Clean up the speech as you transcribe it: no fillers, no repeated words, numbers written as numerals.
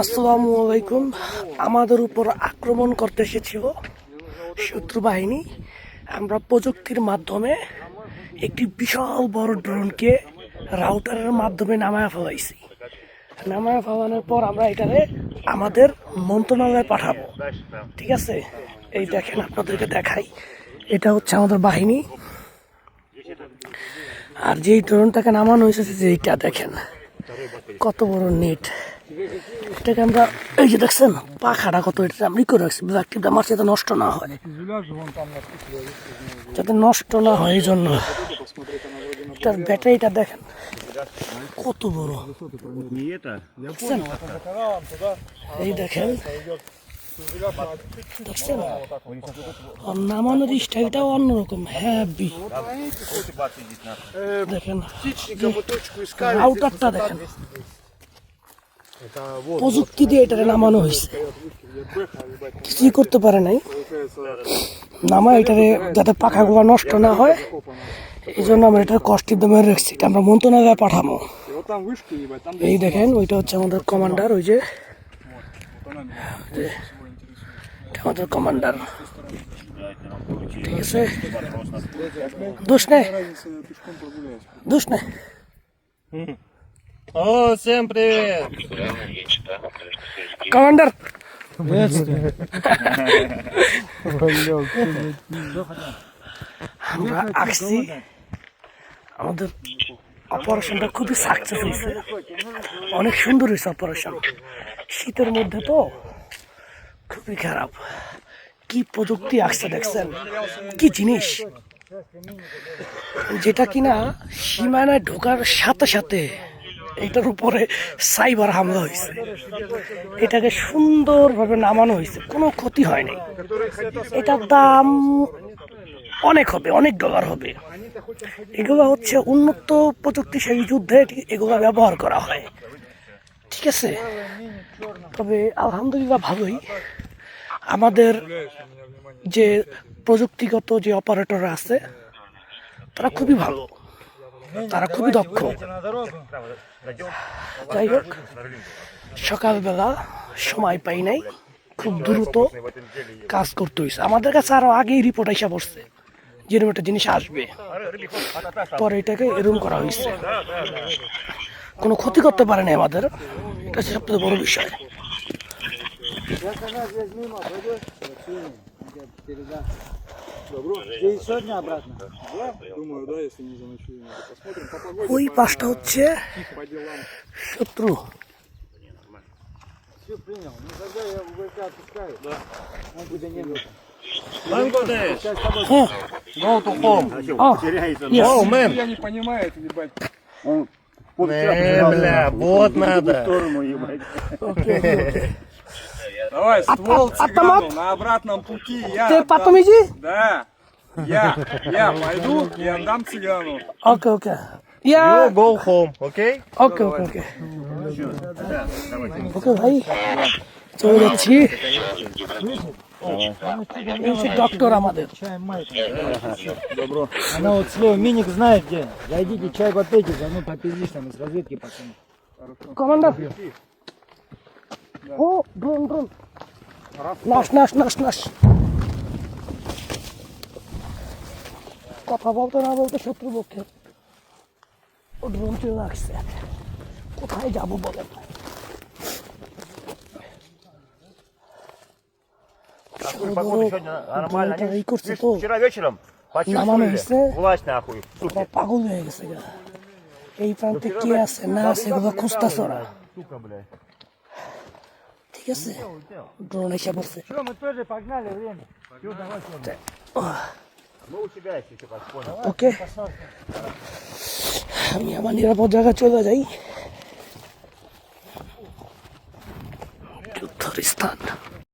আসসালামু আলাইকুম। আমাদের উপর আক্রমণ করতে এসেছিল শত্রু বাহিনী। আমরা প্রযুক্তির মাধ্যমে একটি বিশাল বড় ড্রোনকে রাউটারের মাধ্যমে নামায় ফেলাইছি। নামায় ফেলানোর পর আমরা এটারে আমাদের মন্ত্রণালয়ে পাঠাবো। ঠিক আছে, এই দেখেন, আপনাদেরকে দেখাই। এটা হচ্ছে আমাদের বাহিনী। আর যেই ড্রোনটাকে নামানো হয়েছে, এইটা দেখেন কত বড় নেট। এটাকে আমরা, এই যে দেখছেন পাখাটা কত, এটা আমি করে রাখছি ব্ল্যাক টিপটা মারছি যাতে নষ্ট না হয়, যাতে নষ্ট না হয়। এই জন্য এটার ব্যাটারিটা দেখেন কত বড়, দেখছেন? এই দেখেন, দেখছেন? আর নামানোর স্টাইলটাও অন্যরকম, হ্যাভি। দেখেন রাউটারটা দেখেন, প্রযুক্তি দিয়ে এটাকে নামানো হয়েছে। কিছুই করতে পারে নাই, নামা এটারে যাতে পাখাগুলো নষ্ট না হয়, এই জন্য আমরা এটার কষ্টের দামে রাখছি। এটা আমরা মন্ত্রণালয়ে পাঠাবো। এই দেখেন, ওইটা হচ্ছে আমাদের কমান্ডার, ওই যে আমাদের কমান্ডার। ঠিক আছে, দোষ নেই, দোষ নেই। О, всем привет! কমান্ডার, আমরা আসছি। আমাদের অপারেশনটা খুবই সাকসেস হয়েছে, অনেক সুন্দর হয়েছে অপারেশন। শীতের মধ্যে তো খুবই খারাপ। কি প্রযুক্তি আসছে দেখছেন, কি জিনিস, যেটা কিনা সীমানায় ঢোকার সাথে সাথে এটার উপরে সাইবার হামলা হয়েছে। এটাকে সুন্দরভাবে নামানো হয়েছে, কোনো ক্ষতি হয় নাই। এটার দাম অনেক হবে, অনেক ডলার হবে। এগুলো হচ্ছে উন্নত প্রযুক্তিশালী যুদ্ধে এগুলো ব্যবহার করা হয়। ঠিক আছে, তবে আলহামদুলিল্লাহ ভালোই। আমাদের যে প্রযুক্তিগত যে অপারেটররা আছে, তারা খুবই ভালো, তারা খুবই দক্ষ। যাই হোক, সকালবেলা সময় পাই নাই, খুব দ্রুত কাজ করতে হয়েছে। আমাদের কাছে আরো আগেই রিপোর্ট এসে পড়ছে যেরকম একটা জিনিস আসবে, পরে এটাকে এরকম করা হয়েছে। কোনো ক্ষতি করতে পারে না আমাদের, এটা হচ্ছে সবথেকে বড় বিষয়। ওই পাশটা হচ্ছে শত্রু। Бангладеш! হ্যাঁ, Go to home! yes. Oh, man! Я не понимаю, это, ебать. Бля, вот надо! Давай, ствол автомат? цыгану на обратном пути. Я Ты отдам. потом иди. Да. Я пойду и отдам цыгану. Okay okay, yeah You go home, okay? ওকে ওকে ওকে ওকে ভাই, চলে যাচ্ছি। এই হচ্ছে ডক্টর আমাদের। Она вот слово миник знает где. Зайдите, чай попейте, заодно попиздишь там из разведки пацаны. কমান্ডার, ও ড্রোন ড্রোন, নাশ নাশ নাশ নাশ। কথা বলতে না বলতে শত্রু পক্ষে ও ড্রোন চলে আসছে। কোথায় যাবো বলেন? এই করছে তো, Вчера вечером নামানো হয়েছে, власть нахуй. ওরা পাগল হয়ে গেছে গা। এই প্রান্তে কে আছে না আছে এগুলো খুঁজতেছে ওরা। ঠিক আছে, ড্রোন এসে পড়ছে। Что, мы тоже погнали, время. Мы у тебя еще что-то понял. ওকে, আমি আমার নিরাপদ জায়গায় চলে যাই। যুদ্ধের স্থান।